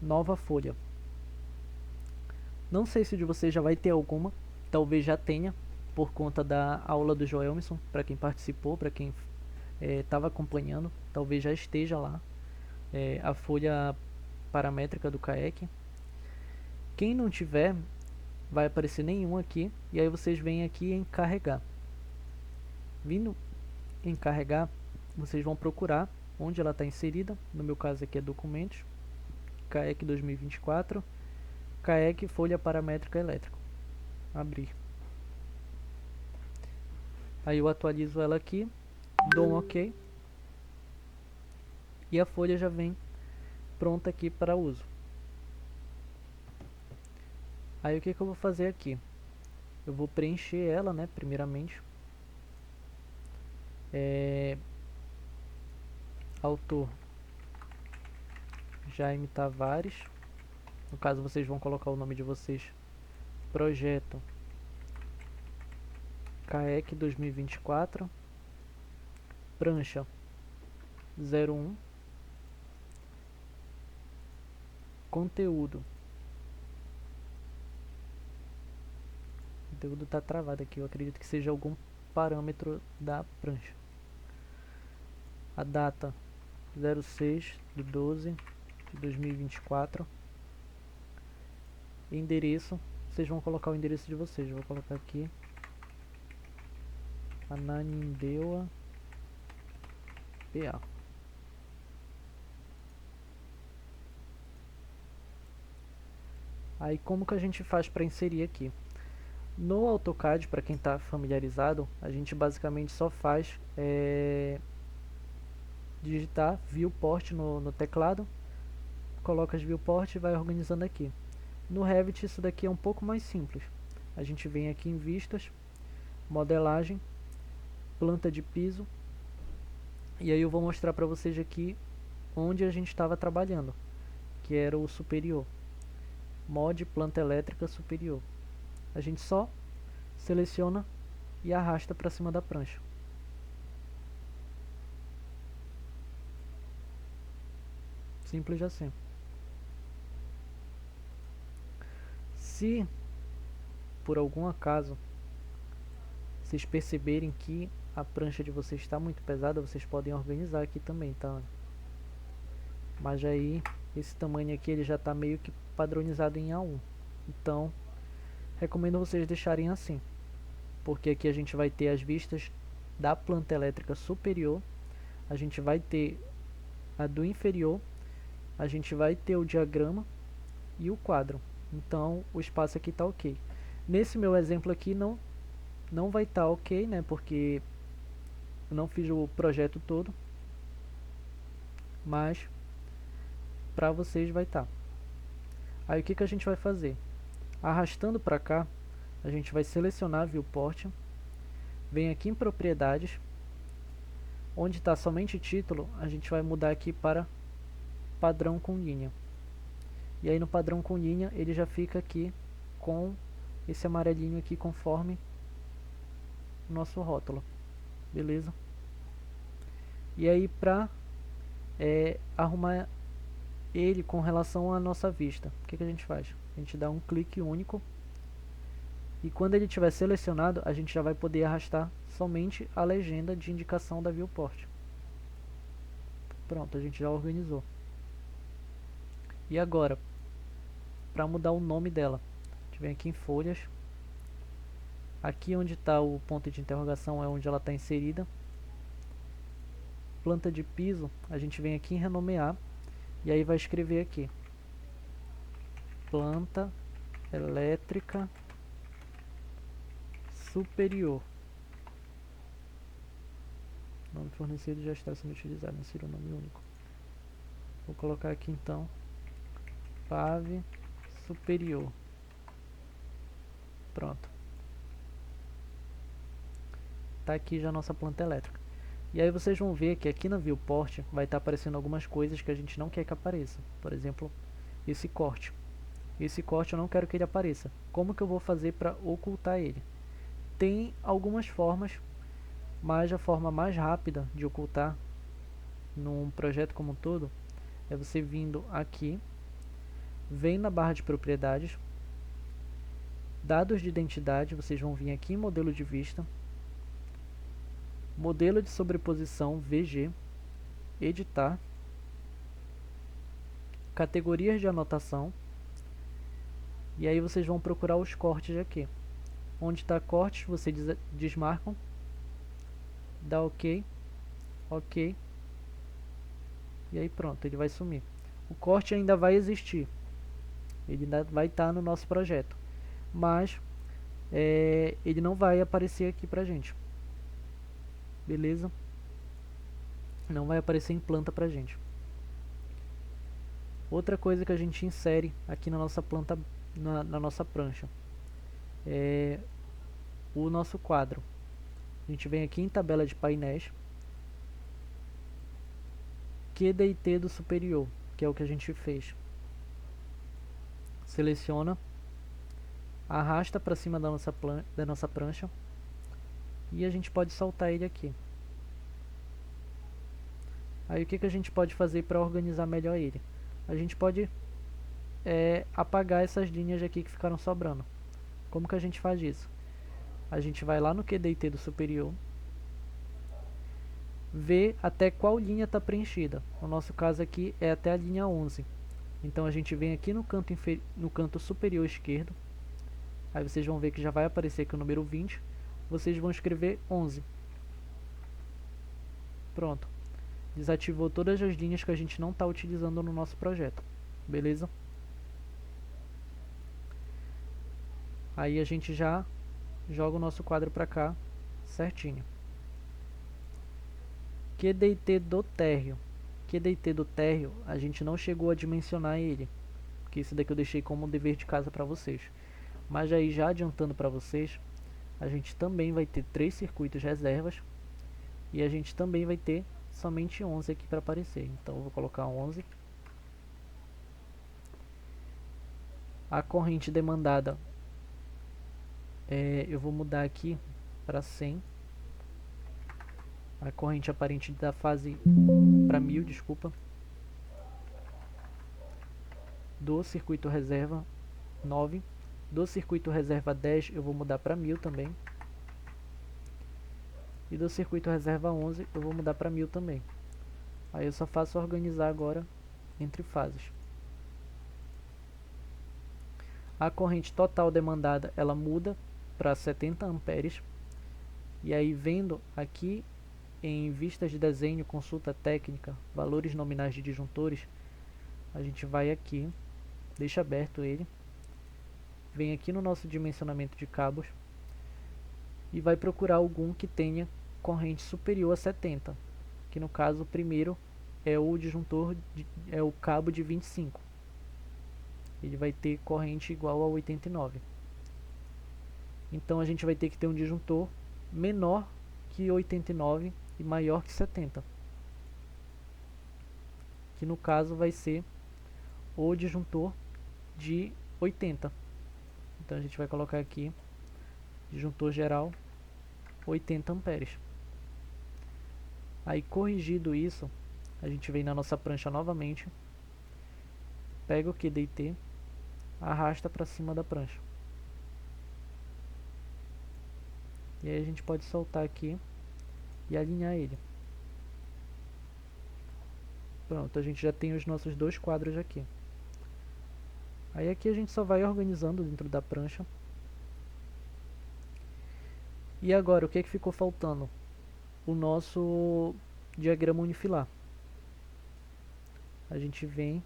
Nova folha. Não sei se de vocês já vai ter alguma. Talvez já tenha. Por conta da aula do Joelmison. Para quem participou, para quem estava acompanhando. Talvez já esteja lá. A folha paramétrica do CAEC. Quem não tiver, vai aparecer nenhum aqui. E aí vocês vêm aqui em carregar. Vindo em carregar, vocês vão procurar onde ela está inserida. No meu caso aqui é documentos. CAEC 2024. CAEC folha paramétrica elétrico. Abrir. Aí eu atualizo ela aqui. Dou um OK. E a folha já vem pronta aqui para uso. Aí o que eu vou fazer aqui? Eu vou preencher ela, né, primeiramente. Autor Jaime Tavares. No caso vocês vão colocar o nome de vocês. Projeto CAEC 2024. Prancha 01. Conteúdo. O conteúdo está travado aqui. Eu acredito que seja algum parâmetro da prancha. A data 06/12/2024. Endereço. Vocês vão colocar o endereço de vocês. Eu vou colocar aqui Ananindeua PA. Aí como que a gente faz para inserir aqui? No AutoCAD, para quem está familiarizado, a gente basicamente só faz digitar viewport no teclado, coloca as viewport e vai organizando aqui. No Revit isso daqui é um pouco mais simples. A gente vem aqui em vistas, modelagem, planta de piso, e aí eu vou mostrar para vocês aqui onde a gente estava trabalhando, que era o superior. Mod planta elétrica superior. A gente só seleciona e arrasta para cima da prancha. Simples assim. Se por algum acaso vocês perceberem que a prancha de vocês está muito pesada, vocês podem organizar aqui também, tá? Mas aí esse tamanho aqui ele já está meio que padronizado em A1. Então recomendo vocês deixarem assim, porque aqui a gente vai ter as vistas da planta elétrica superior, a gente vai ter a do inferior, a gente vai ter o diagrama e o quadro. Então o espaço aqui está ok. Nesse meu exemplo aqui não vai estar ok, né? Porque eu não fiz o projeto todo, mas para vocês vai estar. Aí o que a gente vai fazer? Arrastando para cá, a gente vai selecionar Viewport, vem aqui em Propriedades, onde está somente título, a gente vai mudar aqui para Padrão com linha. E aí no padrão com linha, ele já fica aqui com esse amarelinho aqui conforme o nosso rótulo. Beleza? E aí para arrumar ele com relação à nossa vista, o que a gente faz? A gente dá um clique único e quando ele estiver selecionado, a gente já vai poder arrastar somente a legenda de indicação da viewport. Pronto, a gente já organizou. E agora, para mudar o nome dela, a gente vem aqui em folhas. Aqui onde está o ponto de interrogação é onde ela está inserida. Planta de piso, a gente vem aqui em renomear. E aí vai escrever aqui. Planta elétrica superior. O nome fornecido já está sendo utilizado, insira um nome único. Vou colocar aqui então PAV superior. Pronto. Tá aqui já a nossa planta elétrica. E aí vocês vão ver que aqui na viewport vai estar aparecendo algumas coisas que a gente não quer que apareça. Por exemplo, esse corte. Esse corte eu não quero que ele apareça. Como que eu vou fazer para ocultar ele? Tem algumas formas, mas a forma mais rápida de ocultar num projeto como um todo é você vindo aqui, vem na barra de propriedades, dados de identidade, vocês vão vir aqui em modelo de vista, modelo de sobreposição VG, editar, categorias de anotação, e aí vocês vão procurar os cortes aqui. Onde está cortes, vocês desmarcam, dá OK, OK, e aí pronto, ele vai sumir. O corte ainda vai existir, ele ainda vai estar no nosso projeto, mas ele não vai aparecer aqui pra gente, beleza? Não vai aparecer em planta pra gente. Outra coisa que a gente insere aqui na nossa planta, na nossa prancha, é o nosso quadro. A gente vem aqui em tabela de painéis, QDIT do superior, que é o que a gente fez. Seleciona, arrasta para cima da nossa prancha e a gente pode soltar ele aqui. Aí o que a gente pode fazer para organizar melhor ele? A gente pode apagar essas linhas aqui que ficaram sobrando. Como que a gente faz isso? A gente vai lá no QDIT do superior, vê até qual linha está preenchida. No nosso caso aqui é até a linha 11. Então a gente vem aqui no canto superior esquerdo. Aí vocês vão ver que já vai aparecer aqui o número 20. Vocês vão escrever 11. Pronto. Desativou todas as linhas que a gente não está utilizando no nosso projeto. Beleza? Aí a gente já joga o nosso quadro para cá certinho. QDIT do térreo. QDIT do térreo, a gente não chegou a dimensionar ele, porque esse daqui eu deixei como dever de casa para vocês. Mas aí já adiantando para vocês, a gente também vai ter 3 circuitos reservas e a gente também vai ter somente 11 aqui para aparecer. Então eu vou colocar 11. A corrente demandada eu vou mudar aqui para 100. A corrente aparente da fase para 1000, desculpa. Do circuito reserva 9. Do circuito reserva 10 eu vou mudar para 1000 também. E do circuito reserva 11 eu vou mudar para 1000 também. Aí eu só faço organizar agora entre fases. A corrente total demandada ela muda para 70 amperes. E aí vendo aqui em vistas de desenho, consulta técnica, valores nominais de disjuntores, a gente vai aqui, deixa aberto ele, vem aqui no nosso dimensionamento de cabos e vai procurar algum que tenha corrente superior a 70, que no caso o primeiro é o disjuntor, é o cabo de 25. Ele vai ter corrente igual a 89. Então a gente vai ter que ter um disjuntor menor que 89 e maior que 70, que no caso vai ser o disjuntor de 80. Então a gente vai colocar aqui disjuntor geral 80 amperes. Aí corrigido isso, a gente vem na nossa prancha novamente, pega o QDIT, arrasta para cima da prancha. E aí a gente pode soltar aqui e alinhar ele. Pronto, a gente já tem os nossos 2 quadros aqui. Aí aqui a gente só vai organizando dentro da prancha. E agora, o que ficou faltando? O nosso diagrama unifilar. A gente vem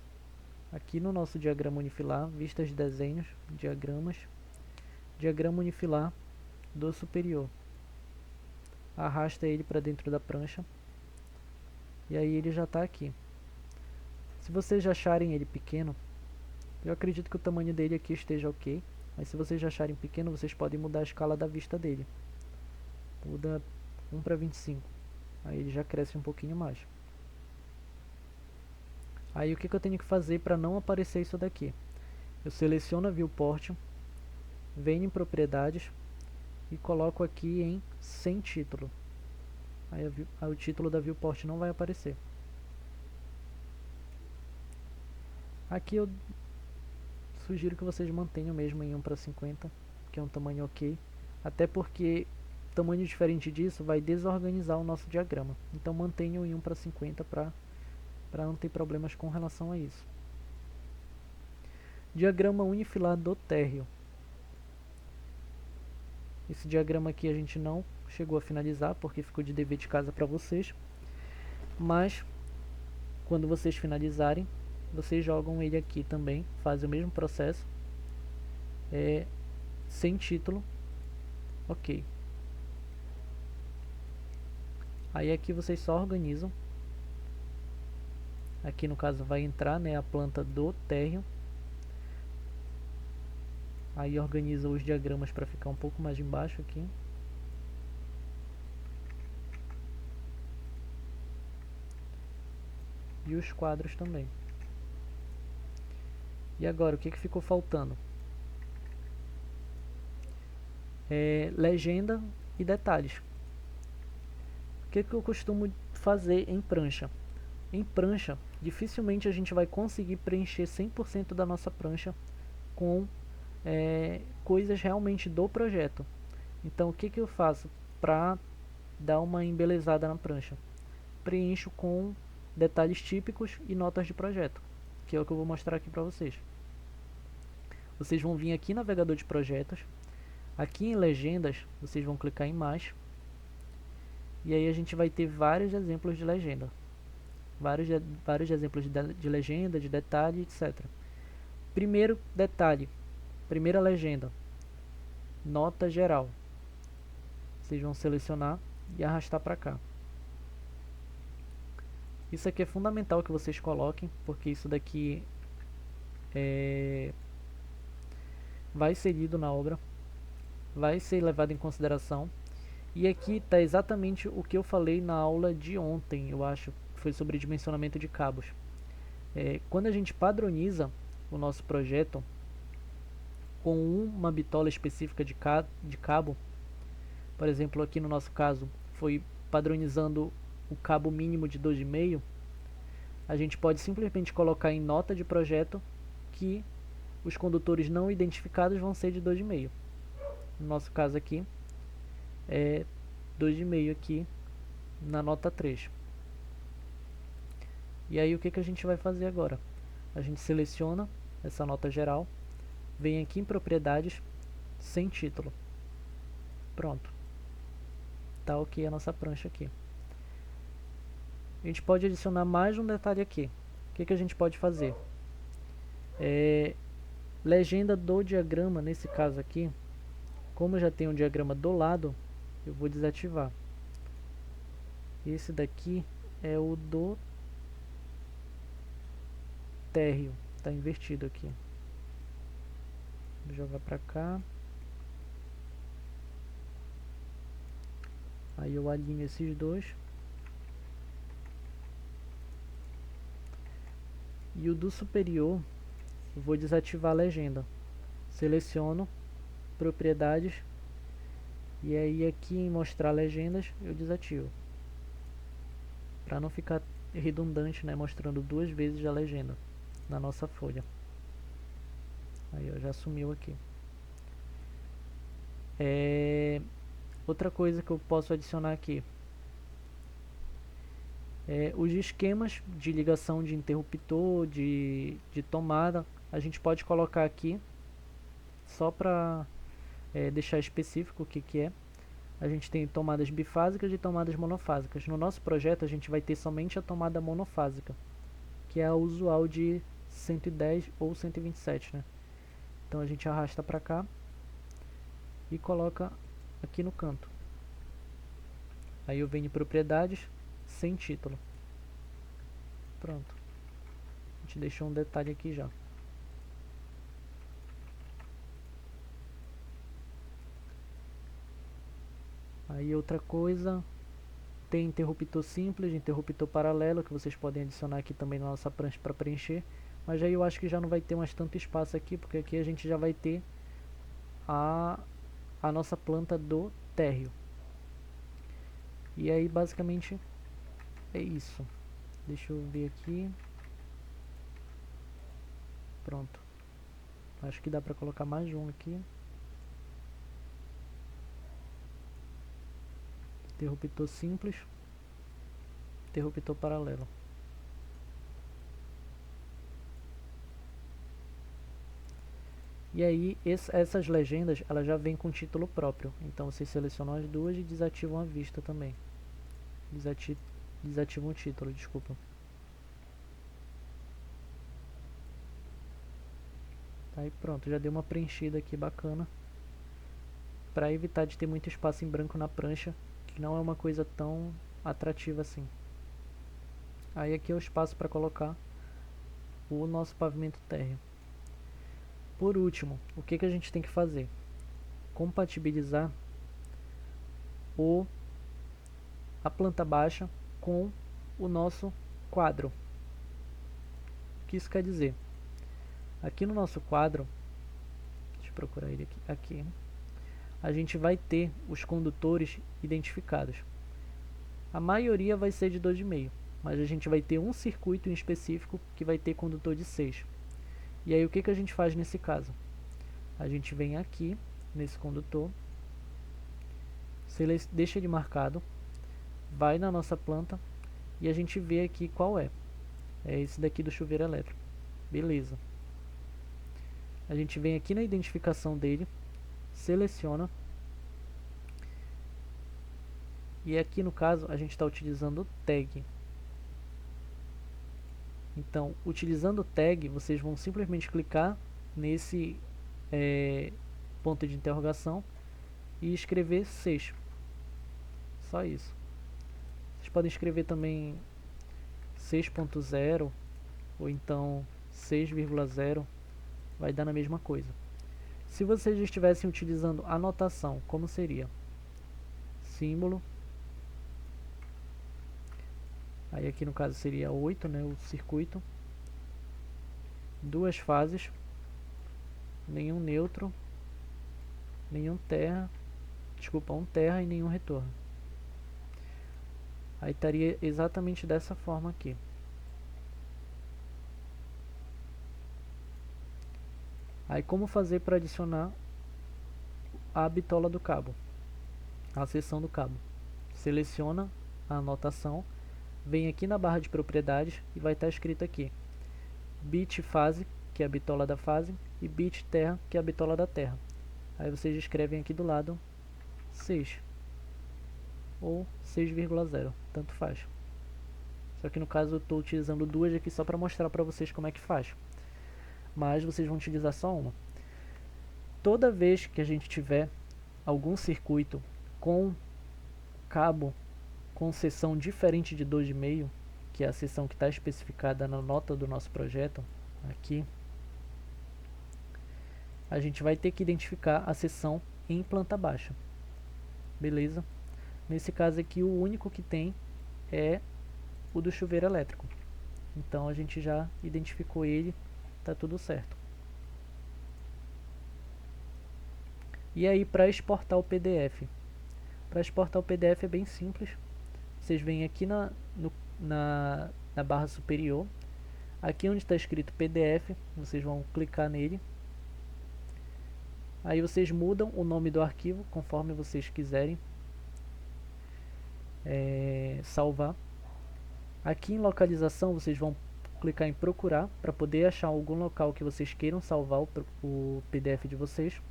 aqui no nosso diagrama unifilar, vistas de desenhos, diagrama unifilar do superior. arrasta ele para dentro da prancha, e aí ele já está aqui. Se vocês acharem ele pequeno, eu acredito que o tamanho dele aqui esteja ok, mas se vocês acharem pequeno, vocês podem mudar a escala da vista dele. Muda 1 para 25, aí ele já cresce um pouquinho mais. Aí o que eu tenho que fazer para não aparecer isso daqui? Eu seleciono a viewport, venho em propriedades e coloco aqui em sem título. Aí o título da viewport não vai aparecer. Aqui eu sugiro que vocês mantenham mesmo em 1 para 50, que é um tamanho ok. Até porque tamanho diferente disso vai desorganizar o nosso diagrama. Então mantenham em 1 para 50 para não ter problemas com relação a isso. Diagrama unifilar do térreo. Esse diagrama aqui a gente não chegou a finalizar porque ficou de dever de casa para vocês. Mas quando vocês finalizarem, vocês jogam ele aqui também, fazem o mesmo processo, sem título, ok. Aí aqui vocês só organizam. Aqui no caso vai entrar, né, a planta do térreo. Aí organiza os diagramas para ficar um pouco mais embaixo aqui. E os quadros também. E agora, o que ficou faltando? Legenda e detalhes. O que eu costumo fazer em prancha? Em prancha, dificilmente a gente vai conseguir preencher 100% da nossa prancha com coisas realmente do projeto. Então, o que eu faço para dar uma embelezada na prancha? Preencho com detalhes típicos e notas de projeto, que é o que eu vou mostrar aqui para vocês. Vocês vão vir aqui em navegador de projetos, aqui em legendas, vocês vão clicar em mais, e aí a gente vai ter vários exemplos de legenda, vários exemplos de legenda, de detalhe, etc. Primeiro detalhe, primeira legenda, nota geral. Vocês vão selecionar e arrastar para cá. Isso aqui é fundamental que vocês coloquem, porque isso daqui vai ser lido na obra, vai ser levado em consideração. E aqui está exatamente o que eu falei na aula de ontem, eu acho, que foi sobre dimensionamento de cabos. Quando a gente padroniza o nosso projeto com uma bitola específica de cabo, por exemplo, aqui no nosso caso, foi padronizando o cabo mínimo de 2,5, a gente pode simplesmente colocar em nota de projeto que os condutores não identificados vão ser de 2,5. No nosso caso aqui, é 2,5 aqui na nota 3. E aí o que a gente vai fazer agora? A gente seleciona essa nota geral, vem aqui em propriedades, sem título. Pronto. Tá ok a nossa prancha aqui. A gente pode adicionar mais um detalhe aqui. O que a gente pode fazer? Legenda do diagrama, nesse caso aqui, como já tem um diagrama do lado, eu vou desativar. Esse daqui é o do térreo, está invertido aqui. Vou jogar para cá. Aí eu alinho esses dois. E o do superior, eu vou desativar a legenda. Seleciono propriedades e aí aqui em mostrar legendas eu desativo, para não ficar redundante, né, mostrando duas vezes a legenda na nossa folha. Aí ó, já sumiu aqui. Outra coisa que eu posso adicionar aqui os esquemas de ligação de interruptor, de tomada, a gente pode colocar aqui só para deixar específico o que é. A gente tem tomadas bifásicas e tomadas monofásicas. No nosso projeto a gente vai ter somente a tomada monofásica, que é a usual de 110 ou 127, né? Então a gente arrasta para cá e coloca aqui no canto. Aí eu venho em propriedades, sem título. Pronto. A gente deixou um detalhe aqui já. Aí outra coisa, tem interruptor simples, interruptor paralelo, que vocês podem adicionar aqui também na nossa prancha para preencher. Mas aí eu acho que já não vai ter mais tanto espaço aqui, porque aqui a gente já vai ter a nossa planta do térreo. E aí basicamente é isso. Deixa eu ver aqui. Pronto. Acho que dá para colocar mais um aqui. Interruptor simples. Interruptor paralelo. E aí essas legendas elas já vêm com título próprio. Então vocês selecionam as duas e desativam a vista também. Desativam o título, desculpa. Aí pronto, já deu uma preenchida aqui bacana. Para evitar de ter muito espaço em branco na prancha, que não é uma coisa tão atrativa assim. Aí aqui é o espaço para colocar o nosso pavimento térreo. Por último, o que a gente tem que fazer? Compatibilizar a planta baixa com o nosso quadro. O que isso quer dizer? Aqui no nosso quadro, deixa eu procurar ele aqui, a gente vai ter os condutores identificados. A maioria vai ser de 2,5, mas a gente vai ter um circuito em específico que vai ter condutor de 6. E aí o que a gente faz nesse caso? A gente vem aqui nesse condutor, deixa ele marcado, vai na nossa planta e a gente vê aqui qual é. É esse daqui do chuveiro elétrico. Beleza. A gente vem aqui na identificação dele, seleciona. E aqui no caso a gente está utilizando o tag. Então, utilizando o tag, vocês vão simplesmente clicar nesse ponto de interrogação e escrever 6. Só isso. Vocês podem escrever também 6.0 ou então 6,0, vai dar na mesma coisa. Se vocês estivessem utilizando a notação, como seria? Símbolo. Aí aqui no caso seria 8, né, o circuito. Duas fases. Nenhum neutro. Nenhum terra. Desculpa, um terra e nenhum retorno. Aí estaria exatamente dessa forma aqui. Aí como fazer para adicionar a bitola do cabo? A seção do cabo. Seleciona a anotação, vem aqui na barra de propriedades e vai estar escrito aqui bit fase, que é a bitola da fase, e bit terra, que é a bitola da terra. Aí vocês escrevem aqui do lado 6 ou 6,0, tanto faz. Só que no caso eu estou utilizando duas aqui só para mostrar para vocês como é que faz. Mas vocês vão utilizar só uma. Toda vez que a gente tiver algum circuito com cabo com seção diferente de 2,5, que é a seção que está especificada na nota do nosso projeto, aqui, a gente vai ter que identificar a seção em planta baixa. Beleza? Nesse caso aqui, o único que tem é o do chuveiro elétrico. Então a gente já identificou ele, tá tudo certo. E aí para exportar o PDF? Para exportar o PDF é bem simples. Vocês vêm aqui na barra superior, aqui onde está escrito PDF, vocês vão clicar nele. Aí vocês mudam o nome do arquivo conforme vocês quiserem salvar. Aqui em localização vocês vão clicar em procurar para poder achar algum local que vocês queiram salvar o PDF de vocês.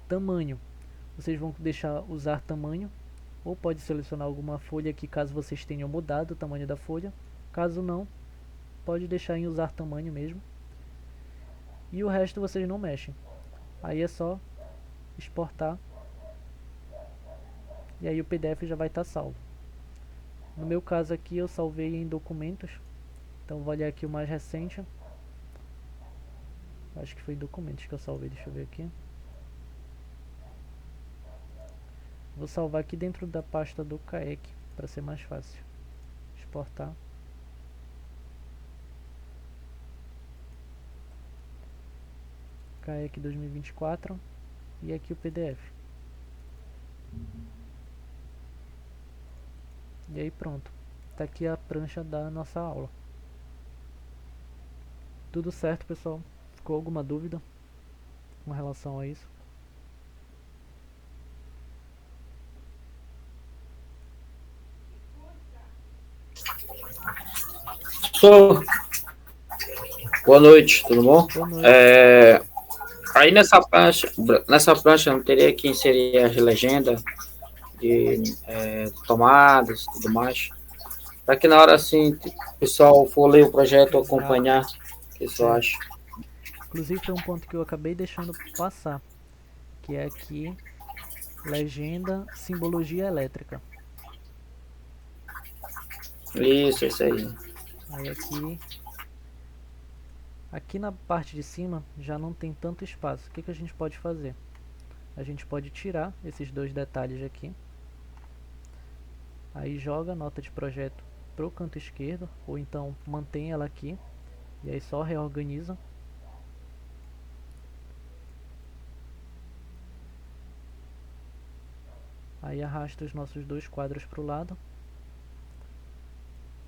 Tamanho, vocês vão usar tamanho, ou pode selecionar alguma folha aqui caso vocês tenham mudado o tamanho da folha. Caso não, pode deixar em usar tamanho mesmo. E o resto vocês não mexem. Aí é só exportar e aí o PDF já vai estar salvo. No meu caso aqui eu salvei em documentos, então vou olhar aqui o mais recente. Acho que foi documentos que eu salvei, deixa eu ver aqui. Vou salvar aqui dentro da pasta do CAEC para ser mais fácil. Exportar. CAEC 2024 e aqui o PDF. E aí pronto. Tá aqui a prancha da nossa aula. Tudo certo, pessoal? Ficou alguma dúvida com relação a isso? Tô. Boa noite, tudo bom? Boa noite. Aí nessa prancha não teria que inserir as legendas de tomadas e tudo mais. Para que na hora assim, o pessoal for ler o projeto, Exato. acompanhar, o que você acha? Inclusive foi um ponto que eu acabei deixando passar, que é aqui, legenda, simbologia elétrica. Isso aí. Aí aqui na parte de cima já não tem tanto espaço. O que a gente pode fazer? A gente pode tirar esses dois detalhes aqui. Aí joga a nota de projeto pro canto esquerdo, ou então mantém ela aqui, e aí só reorganiza. Aí arrasta os nossos dois quadros para o lado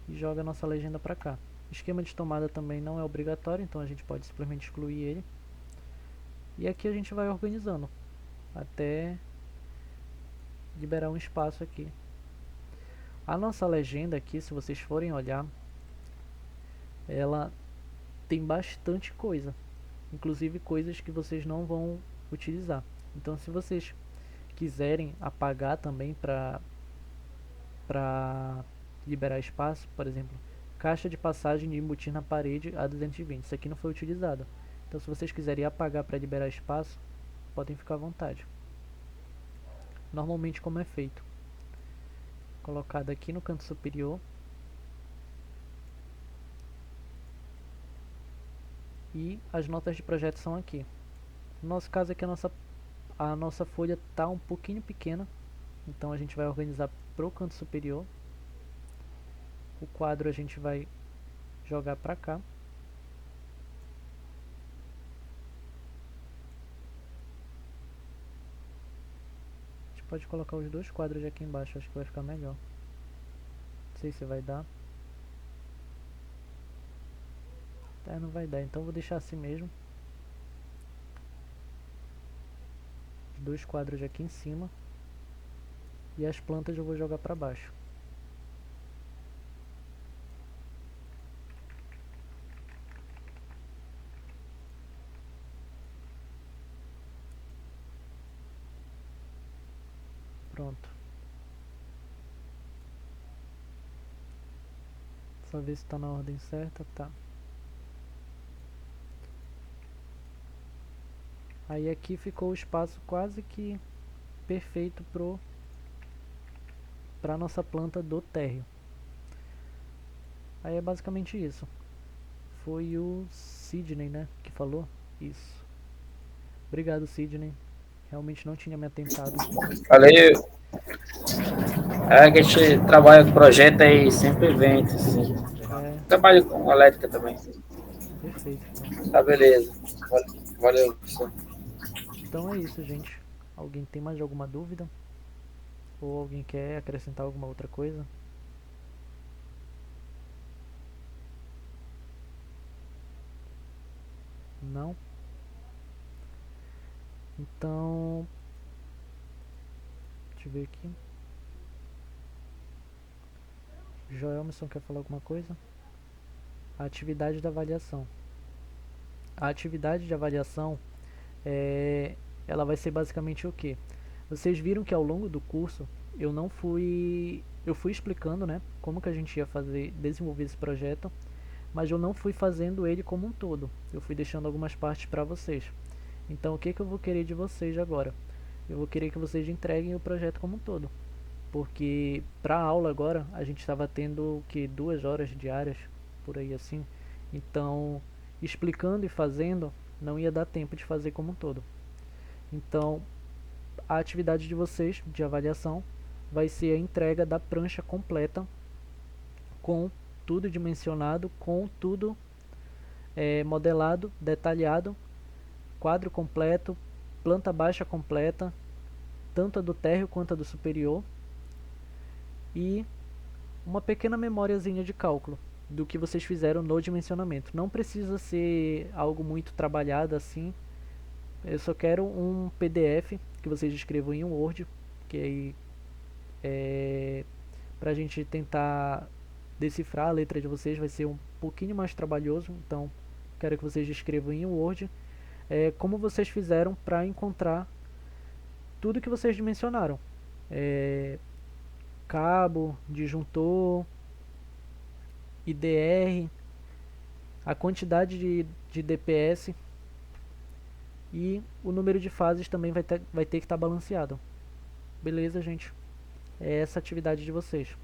e joga a nossa legenda para cá. Esquema de tomada também não é obrigatório, então a gente pode simplesmente excluir ele. E aqui a gente vai organizando até liberar um espaço aqui. A nossa legenda aqui, se vocês forem olhar, ela tem bastante coisa, inclusive coisas que vocês não vão utilizar. Então se vocês quiserem apagar também para liberar espaço, por exemplo, caixa de passagem de embutir na parede A220, isso aqui não foi utilizado. Então se vocês quiserem apagar para liberar espaço, podem ficar à vontade. Normalmente como é feito? Colocado aqui no canto superior. E as notas de projeto são aqui. No nosso caso aqui a nossa folha está um pouquinho pequena, então a gente vai organizar para o canto superior. O quadro a gente vai jogar para cá. A gente pode colocar os dois quadros aqui embaixo, acho que vai ficar melhor. Não sei se vai dar. Não vai dar, então vou deixar assim mesmo. Os dois quadros aqui em cima. E as plantas eu vou jogar para baixo. Pronto. Só ver se está na ordem certa, tá. Aí aqui ficou o espaço quase que perfeito para nossa planta do térreo. Aí é basicamente isso. Foi o Sidney, né, que falou isso. Obrigado, Sidney. Realmente não tinha me atentado. Valeu. Que a gente trabalha com projeto aí, sempre vem, assim. É, Trabalho com elétrica também. perfeito, então. Tá, beleza. Valeu, professor. Então é isso, gente. Alguém tem mais alguma dúvida? Ou alguém quer acrescentar alguma outra coisa? Não? Então, deixa eu ver aqui. Joelmerson quer falar alguma coisa? A atividade da avaliação. A atividade de avaliação ela vai ser basicamente o que? Vocês viram que ao longo do curso eu fui explicando, né, como que a gente ia desenvolver esse projeto, mas eu não fui fazendo ele como um todo. Eu fui deixando algumas partes para vocês. Então o que eu vou querer de vocês agora? Eu vou querer que vocês entreguem o projeto como um todo. porque para aula agora a gente estava tendo que 2 horas diárias, por aí assim. Então, explicando e fazendo, não ia dar tempo de fazer como um todo. Então, a atividade de vocês de avaliação vai ser a entrega da prancha completa, com tudo dimensionado, com tudo modelado, detalhado, quadro completo, planta baixa completa, tanto a do térreo quanto a do superior, e uma pequena memóriazinha de cálculo do que vocês fizeram no dimensionamento. Não precisa ser algo muito trabalhado assim. Eu só quero um PDF que vocês escrevam em um Word, que aí pra gente tentar decifrar a letra de vocês vai ser um pouquinho mais trabalhoso, então quero que vocês escrevam em um Word como vocês fizeram para encontrar tudo que vocês dimensionaram. Cabo, disjuntor, IDR, a quantidade de DPS e o número de fases também vai ter que estar balanceado. Beleza, gente? É essa a atividade de vocês.